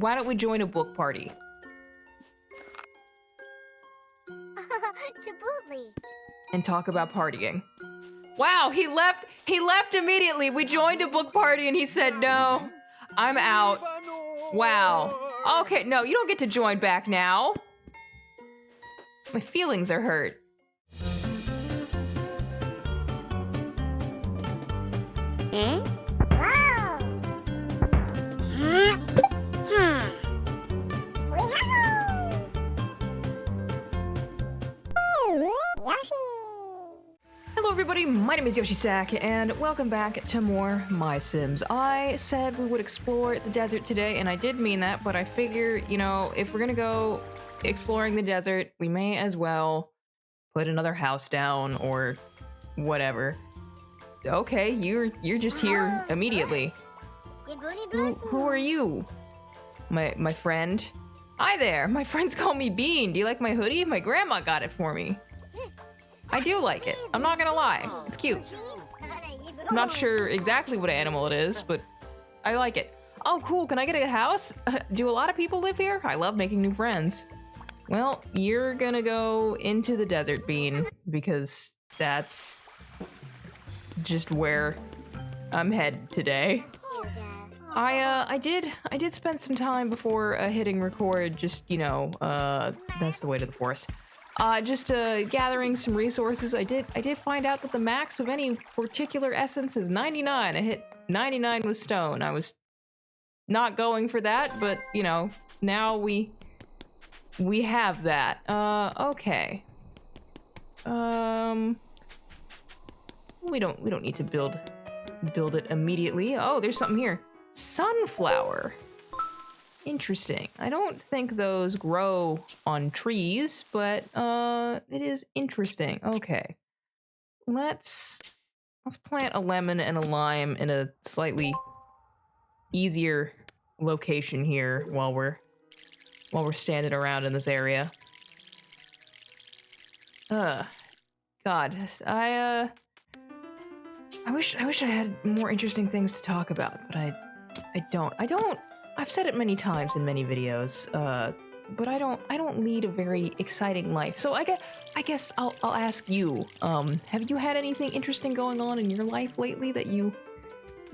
why don't we join a book party? And talk about partying. Wow, he left immediately. We joined a book party and he said, no, I'm out. Wow. Okay, no, you don't get to join back now. My feelings are hurt. Hello everybody, my name is Yoshi Stack, and welcome back to more MySims. I said we would explore the desert today, and I did mean that, but I figure, you know, if we're gonna go exploring the desert, we may as well put another house down, or whatever. Okay, you're just here immediately. Who are you? My friend? Hi there, my friends call me Bean. Do you like my hoodie? My grandma got it for me. I do like it. I'm not gonna lie. It's cute. I'm not sure exactly what animal it is, but I like it. Oh, cool. Can I get a house? Do a lot of people live here? I love making new friends. Well, you're gonna go into the desert, Bean, because that's just where I'm headed today. I did spend some time before hitting record, just, you know, that's the way to the forest. Just gathering some resources. I did find out that the max of any particular essence is 99. I hit 99 with stone. I was not going for that, but you know, now we have that. Okay. We don't need to build it immediately. Oh, there's something here. Sunflower. Interesting. I don't think those grow on trees, but it is interesting. Okay. Let's plant a lemon and a lime in a slightly easier location here while we're standing around in this area. God, I wish I had more interesting things to talk about, but I don't. I've said it many times in many videos, but I don't lead a very exciting life. So I guess I'll ask you. Have you had anything interesting going on in your life lately that you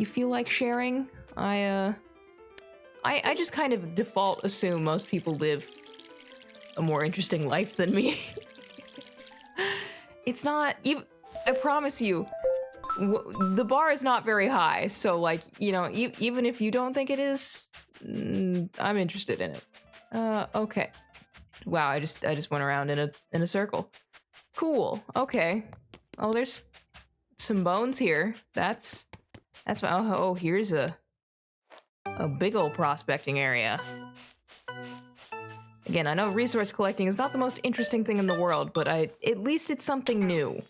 feel like sharing? I just kind of default assume most people live a more interesting life than me. It's not even. I promise you. The bar is not very high, so like, you know, even if you don't think it is, I'm interested in it. Okay. Wow, I just went around in a circle. Cool. Okay. Oh, there's some bones here. That's oh, here's a big old prospecting area. Again, I know resource collecting is not the most interesting thing in the world, but at least it's something new.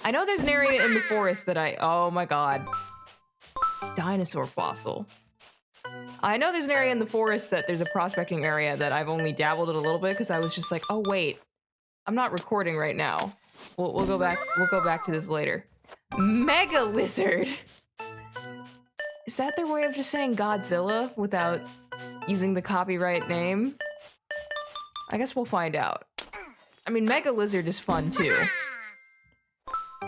I know there's an area in the forest that oh my god. Dinosaur fossil. I know there's an area in the forest that there's a prospecting area that I've only dabbled in a little bit because I was just like, oh wait, I'm not recording right now. We'll go back to this later. Mega lizard. Is that their way of just saying Godzilla without using the copyright name? I guess we'll find out. I mean, mega lizard is fun too.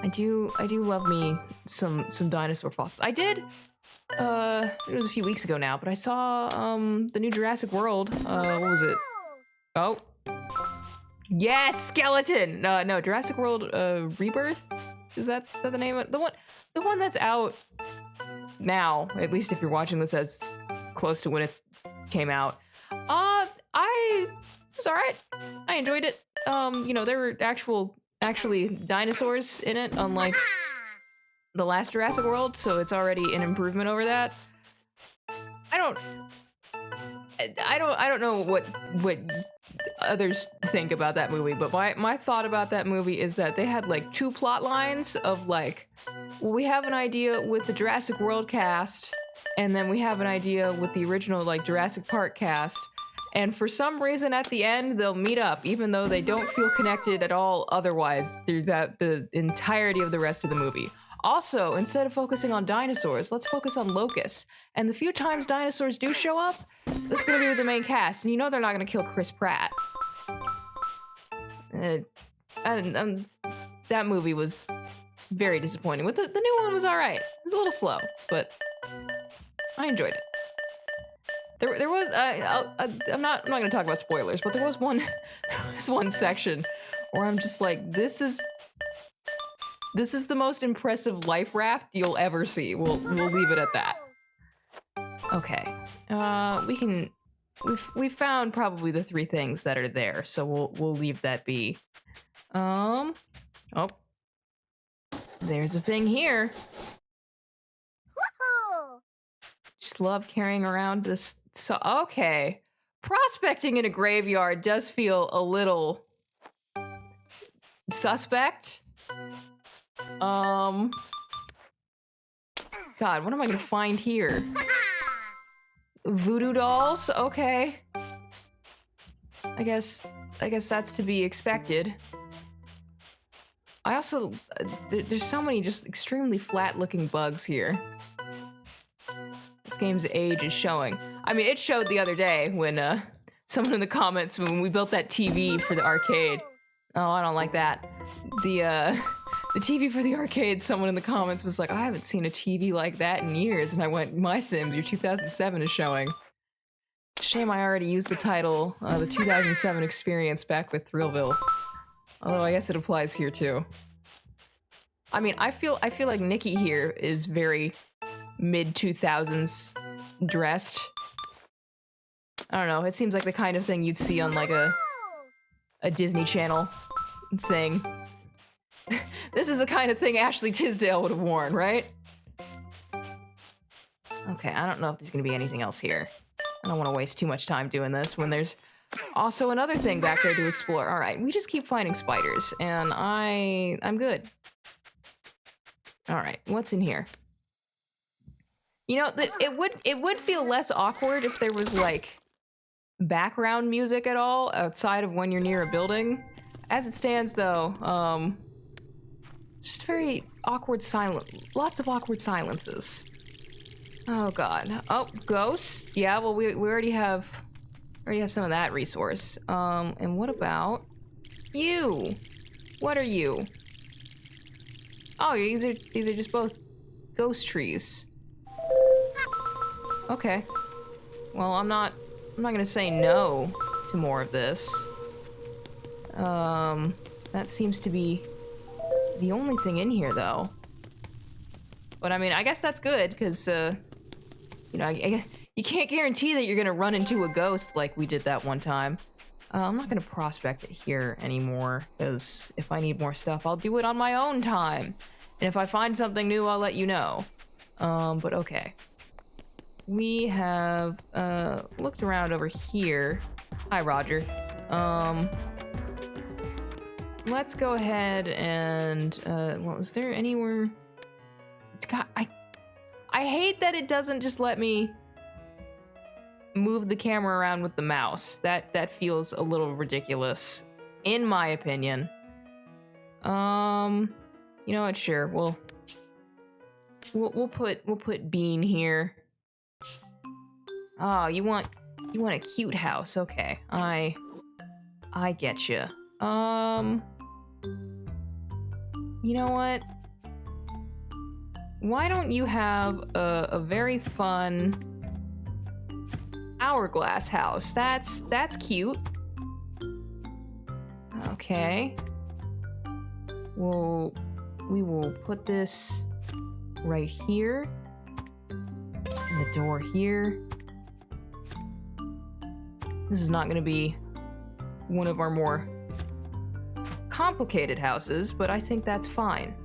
I do love me some dinosaur fossils. I did, it was a few weeks ago now, but I saw, the new Jurassic World. What was it? Oh. Yes, skeleton! No, Jurassic World, Rebirth? Is that the name of it? The one that's out now, at least if you're watching this as close to when it came out. It was alright. I enjoyed it. You know, there were actually dinosaurs in it, unlike the last Jurassic World, so it's already an improvement over that. I don't know what others think about that movie, but my thought about that movie is that they had like two plot lines of like, well, we have an idea with the Jurassic World cast, and then we have an idea with the original like Jurassic Park cast. And for some reason at the end, they'll meet up, even though they don't feel connected at all otherwise throughout the entirety of the rest of the movie. Also, instead of focusing on dinosaurs, let's focus on locusts. And the few times dinosaurs do show up, it's gonna be with the main cast. And you know they're not gonna kill Chris Pratt. That movie was very disappointing. The new one was alright. It was a little slow, but I enjoyed it. There was I'm not gonna talk about spoilers, but there was one section where I'm just like, this is the most impressive life raft you'll ever see. We'll leave it at that. Okay, we found probably the 3 things that are there, so we'll leave that be. Oh, there's a thing here. Just love carrying around this. So okay, prospecting in a graveyard does feel a little suspect. God, what am I gonna find here? Voodoo dolls? Okay. I guess that's to be expected. I also, there's so many just extremely flat-looking bugs here. This game's age is showing. I mean, it showed the other day when someone in the comments, when we built that TV for the arcade. Oh, I don't like that. The TV for the arcade, someone in the comments was like, I haven't seen a TV like that in years. And I went, MySims, your 2007 is showing. Shame I already used the title, the 2007 experience back with Thrillville. Although I guess it applies here too. I mean, I feel like Nikki here is very mid-2000s dressed. I don't know, it seems like the kind of thing you'd see on like a Disney Channel thing. This is the kind of thing Ashley Tisdale would have worn, right? Okay, I don't know if there's gonna be anything else here. I don't want to waste too much time doing this when there's also another thing back there to explore. All right, we just keep finding spiders, and I'm good. All right, what's in here? You know, it would feel less awkward if there was like background music at all outside of when you're near a building. As it stands, though, just very awkward lots of awkward silences. Oh god. Oh, ghosts? Yeah, well we already have some of that resource. And what about you? What are you? Oh, these are just both ghost trees. Okay. Well, I'm not gonna say no to more of this. That seems to be the only thing in here, though. But I mean, I guess that's good, because, you know, you can't guarantee that you're gonna run into a ghost like we did that one time. I'm not gonna prospect it here anymore, because if I need more stuff, I'll do it on my own time. And if I find something new, I'll let you know. But okay. We have, looked around over here. Hi, Roger. Let's go ahead and, well, is there anywhere... God, I hate that it doesn't just let me move the camera around with the mouse. That feels a little ridiculous, in my opinion. You know what? Sure, we'll put Bean here. Oh, you want a cute house? Okay, I get you. You know what? Why don't you have a very fun hourglass house? That's cute. Okay. We will put this right here. And the door here. This is not gonna be one of our more complicated houses, but I think that's fine.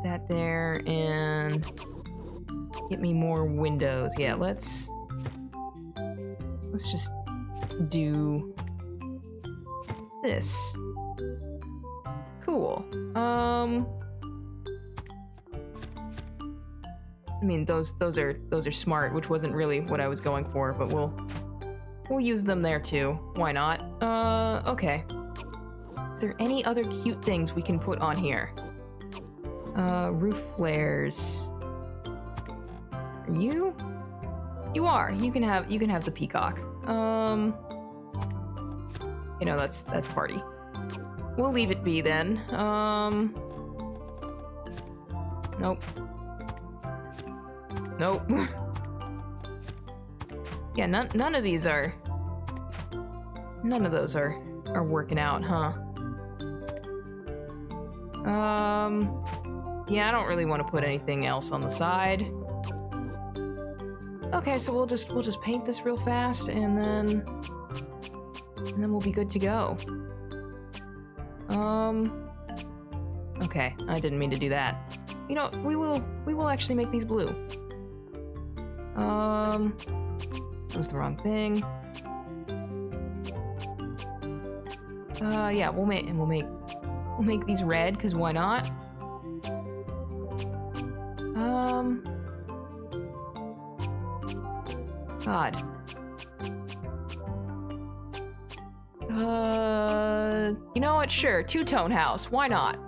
That there, and get me more windows. Yeah, let's just do this. Cool. I mean, those are smart, which wasn't really what I was going for, but we'll use them there too. Why not? Okay. Is there any other cute things we can put on here? Roof flares. Are you? You are. You can have the peacock. You know, that's party. We'll leave it be then. Nope. Nope. Yeah, none of these are. None of those are working out, huh? Yeah, I don't really want to put anything else on the side. Okay, so we'll just paint this real fast, and then we'll be good to go. Okay, I didn't mean to do that. You know, we will actually make these blue. That was the wrong thing. Yeah, we'll make these red, because why not? God. You know what? Sure, two-tone house. Why not?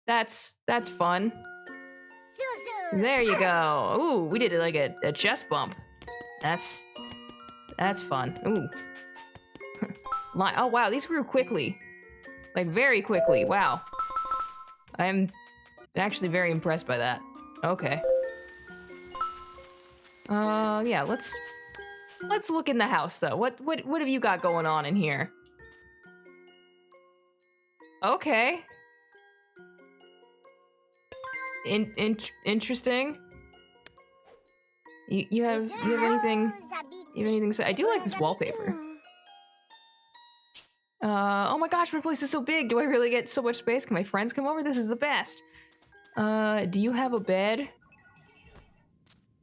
That's fun. There you go. Ooh, we did like a chest bump. That's fun. Ooh. Oh wow, these grew quickly. Like very quickly. Wow. I'm actually very impressed by that. Okay. Yeah, let's look in the house though. What have you got going on in here? Okay. Interesting. You have anything to say? I do like this wallpaper. Oh my gosh, my place is so big. Do I really get so much space? Can my friends come over? This is the best. Do you have a bed?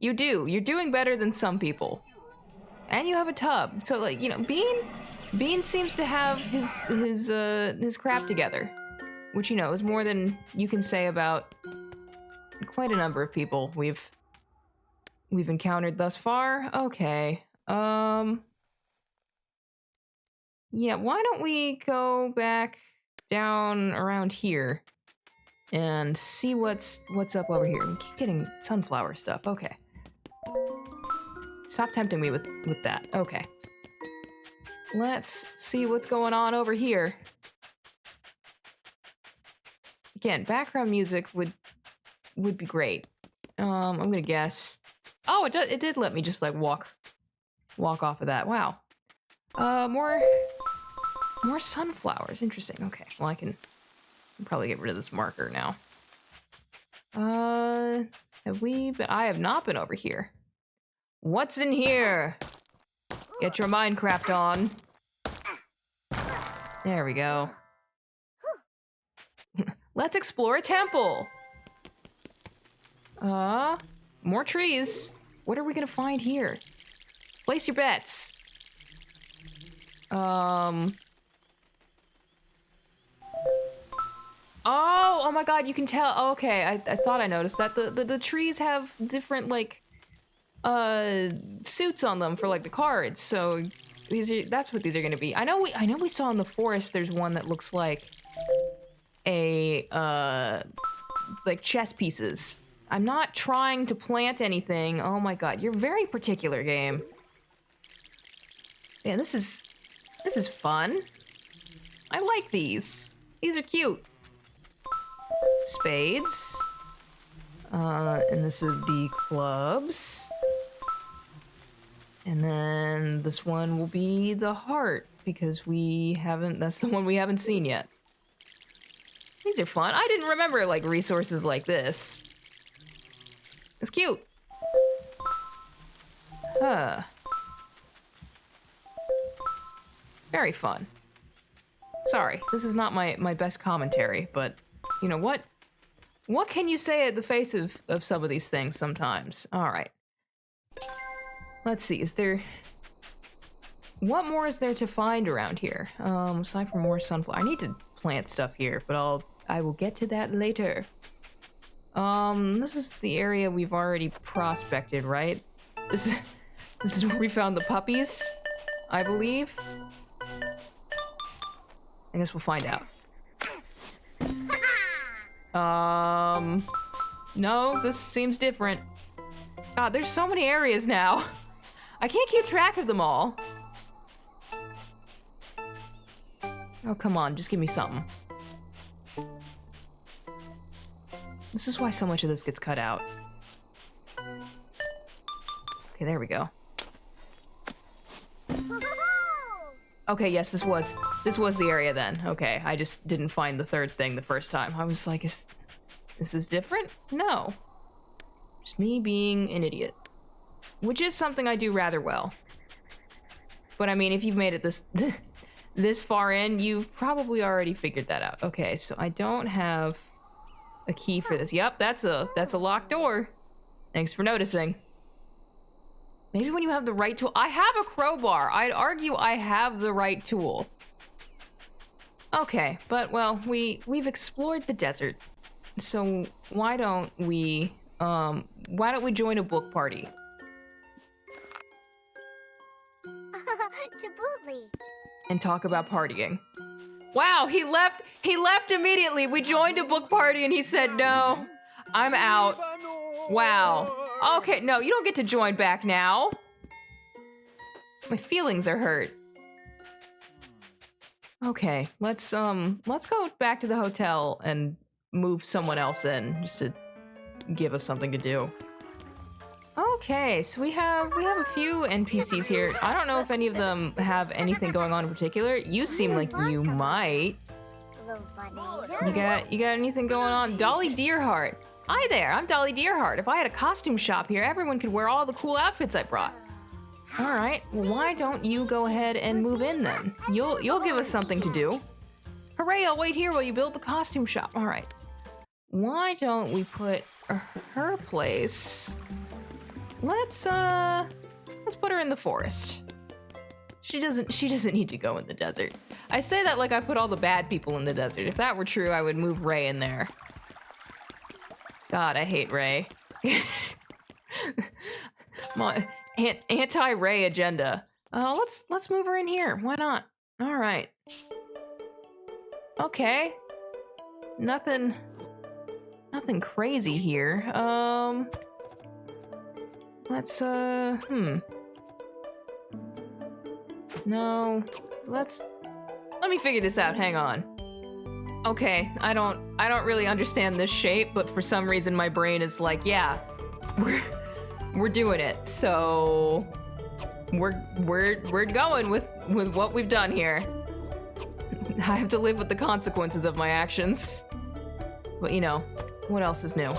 You do. You're doing better than some people. And you have a tub. So like, you know, Bean seems to have his crap together, which, you know, is more than you can say about quite a number of people we've encountered thus far. Okay. Yeah, why don't we go back down around here and see what's up over here. We keep getting sunflower stuff. Okay. Stop tempting me with that. Okay. Let's see what's going on over here. Again, background music would be great. I'm gonna guess. Oh, it did let me just like walk off of that. Wow. More sunflowers. Interesting. Okay. Well, I can probably get rid of this marker now. Have we been? I have not been over here. What's in here? Get your Minecraft on. There we go. Let's explore a temple. More trees. What are we gonna find here? Place your bets. Oh my god, you can tell. Okay, I thought I noticed that the trees have different like suits on them for like the cards. So that's what these are going to be. I know we saw in the forest there's one that looks like a like chess pieces. I'm not trying to plant anything. Oh my god, you're very particular, game. Man, this is fun. I like these. These are cute. Spades. And this would be clubs. And then this one will be the heart, because that's the one we haven't seen yet. These are fun. I didn't remember, like, resources like this. It's cute. Huh. Very fun. Sorry, this is not my best commentary, but you know what? What can you say at the face of some of these things sometimes? Alright. Let's see, what more is there to find around here? Aside from more sunflower. I need to plant stuff here, but I will get to that later. This is the area we've already prospected, right? This is where we found the puppies, I believe. I guess we'll find out. No, this seems different. God, there's so many areas now. I can't keep track of them all. Oh, come on, just give me something. This is why so much of this gets cut out. Okay, there we go. Okay, yes, this was the area then. Okay, I just didn't find the third thing the first time. I was like, is this different? No. Just me being an idiot. Which is something I do rather well. But I mean, if you've made it this this far in, you've probably already figured that out. Okay, so I don't have a key for this. Yep, that's a locked door. Thanks for noticing. Maybe when you have the right tool. I have a crowbar. I'd argue I have the right tool. Okay, but well, we've explored the desert. So why don't we join a book party? And talk about partying. Wow, he left immediately. We joined a book party and he said, no, I'm out. Wow. Okay, no, you don't get to join back now. My feelings are hurt. Okay, let's go back to the hotel and move someone else in just to give us something to do. Okay, so we have a few NPCs here. I don't know if any of them have anything going on in particular. You seem like you might. You got anything going on? Dolly Deerheart. Hi there, I'm Dolly Deerheart. If I had a costume shop here, everyone could wear all the cool outfits I brought. All right, well, why don't you go ahead and move in then? You'll give us something to do. Hooray, I'll wait here while you build the costume shop. All right. Why don't we put her place? Let's put her in the forest. She doesn't need to go in the desert. I say that like I put all the bad people in the desert. If that were true, I would move Ray in there. God, I hate Ray. My anti-Ray agenda. Let's move her in here. Why not? All right. Okay. Nothing crazy here. Let's No. Let me figure this out. Hang on. Okay, I don't really understand this shape, but for some reason my brain is like, yeah, we're doing it. So we're going with what we've done here. I have to live with the consequences of my actions. But you know, what else is new?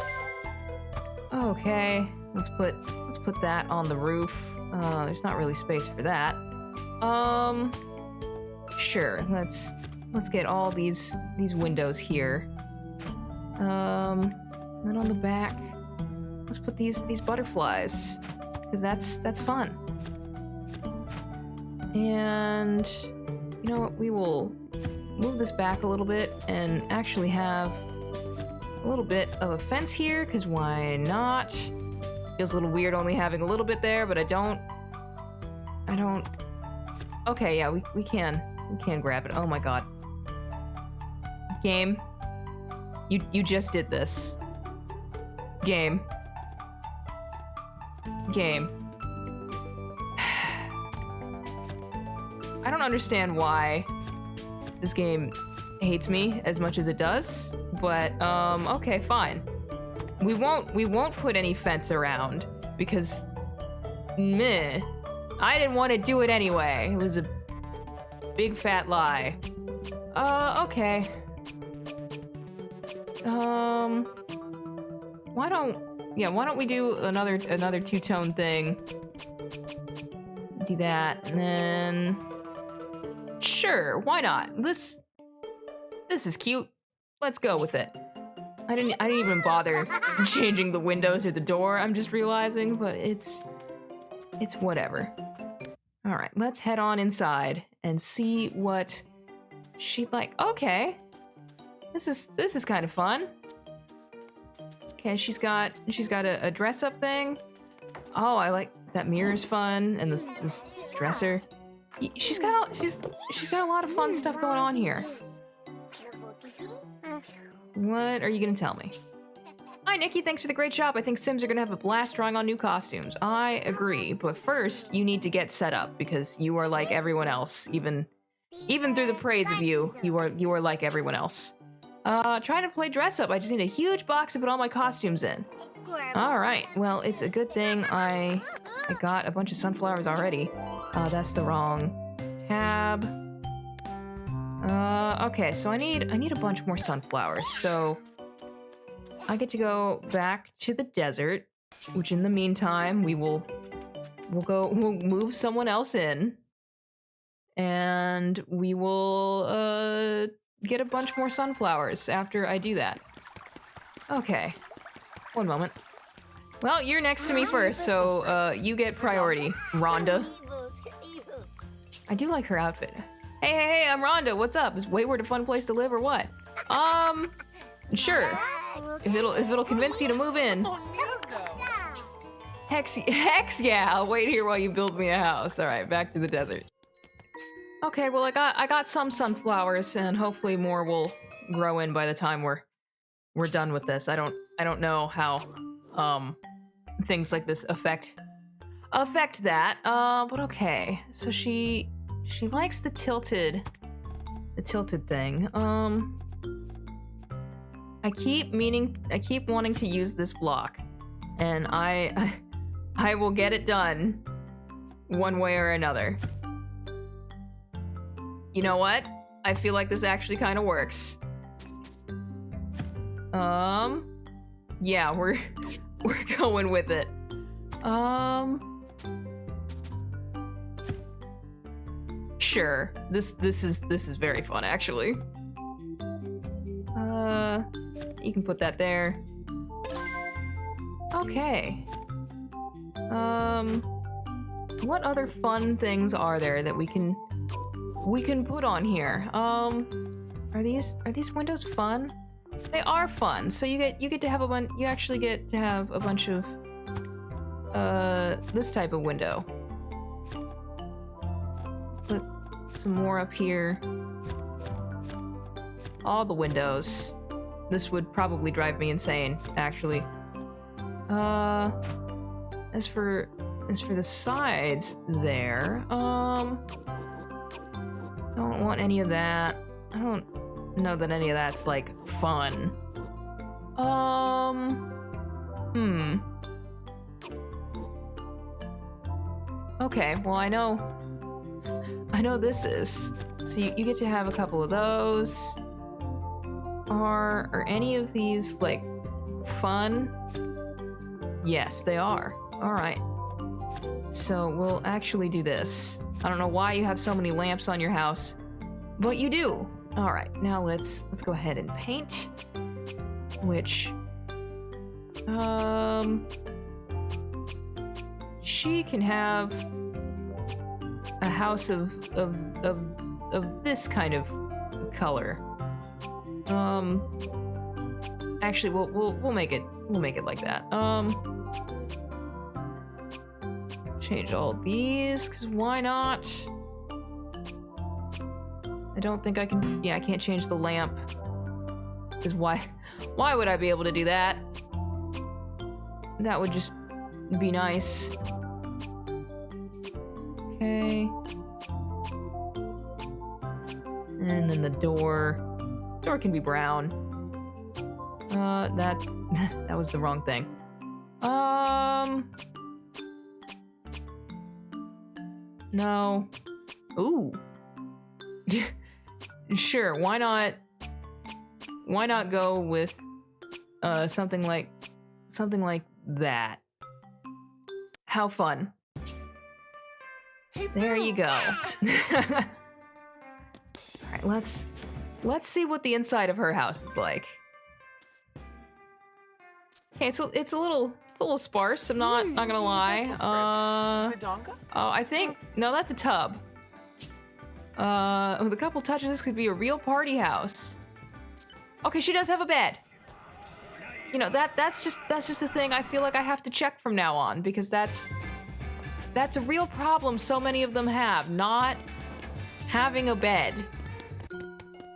Okay, let's put that on the roof. There's not really space for that. Sure, let's get all these windows here. Then on the back, let's put these butterflies, because that's fun. And you know what? We will move this back a little bit and actually have a little bit of a fence here, because why not? Feels a little weird only having a little bit there, but I don't. Okay, yeah, we can grab it. Oh my god. Game. You just did this. Game. I don't understand why this game hates me as much as it does, but okay, fine. We won't put any fence around because meh. I didn't want to do it anyway. It was a big fat lie. Okay. Why don't we do another two-tone thing? Do that, and then sure, why not? This is cute. Let's go with it. I didn't even bother changing the windows or the door, I'm just realizing, but it's whatever. All right, let's head on inside and see what she'd like. Okay. This is kind of fun. Okay, she's got a dress up thing. Oh, I like that mirror's fun, and this dresser. She's got a lot of fun stuff going on here. What are you gonna tell me? Hi, Nikki. Thanks for the great job. I think Sims are gonna have a blast drawing on new costumes. I agree, but first you need to get set up because you are like everyone else. Even through the praise of you, you are like everyone else. Trying to play dress up. I just need a huge box to put all my costumes in. All right. Well, it's a good thing I got a bunch of sunflowers already. That's the wrong tab. Okay. So I need a bunch more sunflowers. So I get to go back to the desert, which in the meantime we'll move someone else in, and we will get a bunch more sunflowers after I do that. Okay, one moment. Well, you're next to me first, so you get priority, Rhonda. I do like her outfit. Hey, I'm Rhonda. What's up? Is Wayward a fun place to live or what? Sure. If it'll convince you to move in. Hex yeah, I'll wait here while you build me a house. All right, back to the desert. Okay, well I got some sunflowers, and hopefully more will grow in by the time we're done with this. I don't know how things like this affect that. But okay. So she likes the tilted thing. I keep wanting to use this block, and I will get it done one way or another. You know what? I feel like this actually kind of works. Yeah, we're going with it. Sure. This is very fun actually. You can put that there. Okay. What other fun things are there that we can put on here? Are these windows fun? They are fun. So you get to have you actually get to have a bunch of this type of window. Put some more up here. All the windows. This would probably drive me insane, actually. As for the sides there, don't want any of that. I don't know that any of that's like fun. Okay, well I know this is. So you get to have a couple of those. Are any of these like fun? Yes, they are. All right. So we'll actually do this. I don't know why you have so many lamps on your house, but you do. All right. Now let's go ahead and paint. Which, she can have a house of this kind of color. Actually, we'll make it like that. Change all these, because why not? I don't think I can. Yeah, I can't change the lamp. Because why would I be able to do that? That would just be nice. Okay. And then the door. Door can be brown. That was the wrong thing. No. Ooh. Sure, why not go with something like that. How fun. There you go. All right, let's see what the inside of her house is like. Okay, it's a little sparse. I'm not gonna lie. I think no, that's a tub. With a couple touches, this could be a real party house. Okay, she does have a bed. You know that's just a thing I feel like I have to check from now on, because that's a real problem so many of them have, not having a bed.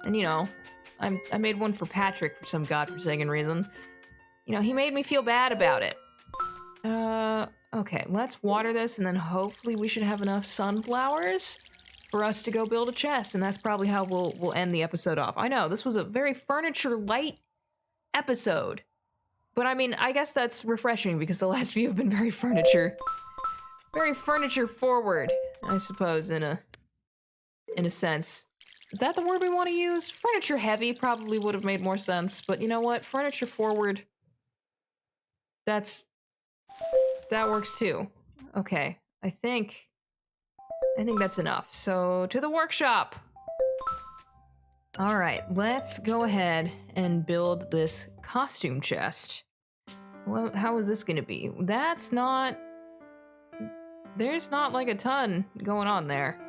And you know, I made one for Patrick for some godforsaken reason. You know, he made me feel bad about it. Okay, let's water this, and then hopefully we should have enough sunflowers for us to go build a chest, and that's probably how we'll end the episode off. I know, this was a very furniture-light episode. But I mean, I guess that's refreshing because the last few have been very furniture forward, I suppose, in a sense. Is that the word we want to use? Furniture heavy probably would have made more sense, but you know what? Furniture forward, that works too. Okay, I think that's enough. So to the workshop. All right, let's go ahead and build this costume chest. Well, how is this gonna be? There's not like a ton going on there.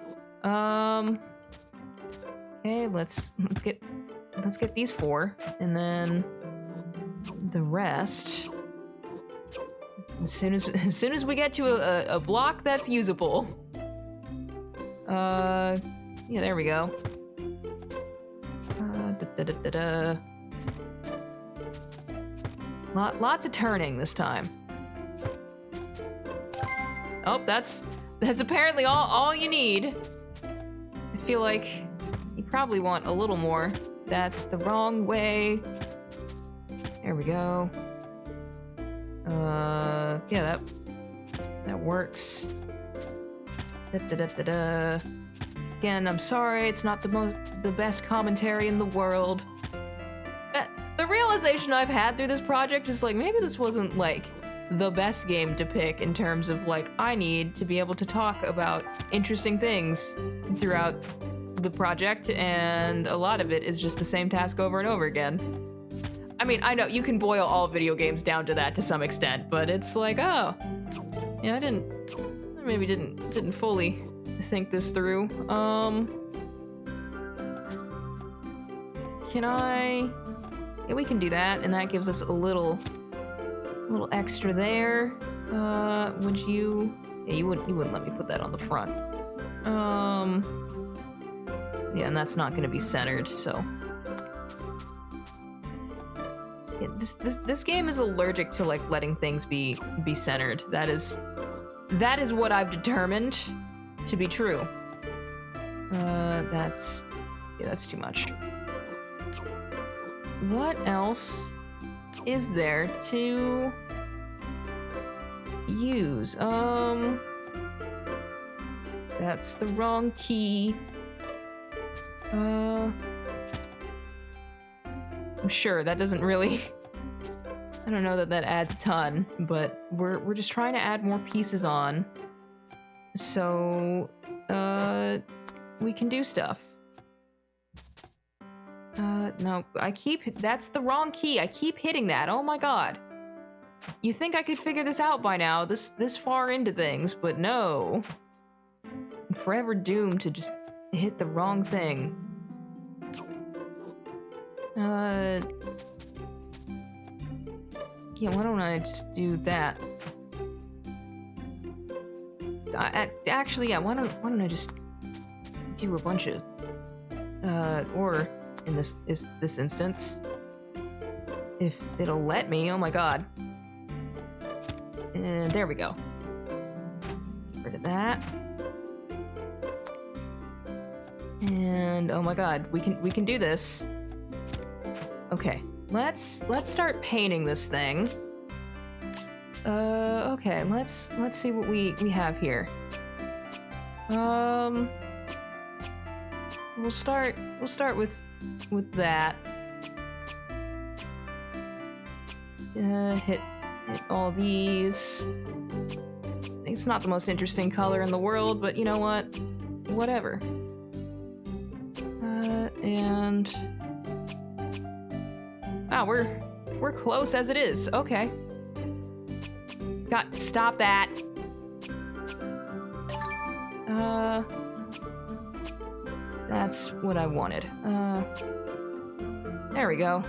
Okay, let's get these 4, and then the rest. As soon as we get to a block that's usable. Yeah, there we go. Lots of turning this time. Oh, that's apparently all you need. I feel like you probably want a little more. That's the wrong way. There we go. Yeah, that works. Again, I'm sorry, it's not the best commentary in the world. The realization I've had through this project is like, maybe this wasn't like the best game to pick in terms of like, I need to be able to talk about interesting things throughout the project, and a lot of it is just the same task over and over again. I mean, I know you can boil all video games down to that to some extent, but it's like, oh, yeah, I maybe didn't fully think this through. Can I? Yeah, we can do that, and that gives us a little extra there. Would you? Yeah, you wouldn't let me put that on the front. Yeah, and that's not gonna be centered, so. Yeah, this game is allergic to like letting things be centered. That is what I've determined to be true. That's too much. What else is there to use? That's the wrong key. I'm sure that doesn't really. I don't know that adds a ton, but we're just trying to add more pieces on, so we can do stuff. No, that's the wrong key. I keep hitting that. Oh my god. You think I could figure this out by now, this far into things, but no. I'm forever doomed to just hit the wrong thing. Yeah, why don't I just do that? Actually, yeah, why don't I just do a bunch of, or in this instance, if it'll let me. Oh my god. And there we go. Get rid of that. And oh my god, we can do this. Okay, let's start painting this thing. Okay, let's see what we have here. We'll start with that. Hit all these. It's not the most interesting color in the world, but you know what? Whatever. And wow, we're close as it is. Okay. Stop that. That's what I wanted. There we go.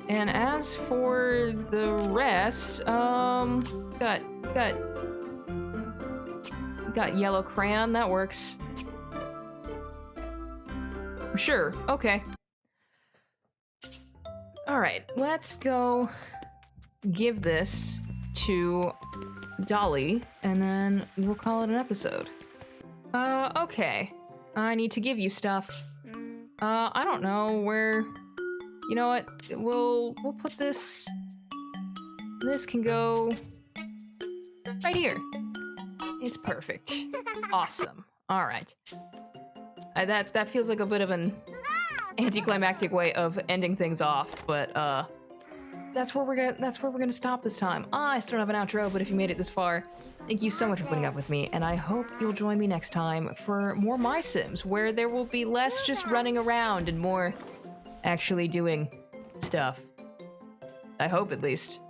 And as for the rest, got yellow crayon, that works. I'm Sure, okay. Alright, let's go give this to Dolly, and then we'll call it an episode. Okay. I need to give you stuff. I don't know where... You know what? We'll put this... This can go... right here. It's perfect. Awesome. Alright. That feels like a bit of an anticlimactic way of ending things off, but that's where we're gonna stop this time. I still don't have an outro, but if you made it this far, thank you so much for putting up with me, and I hope you'll join me next time for more MySims, where there will be less just running around and more actually doing stuff. I hope, at least.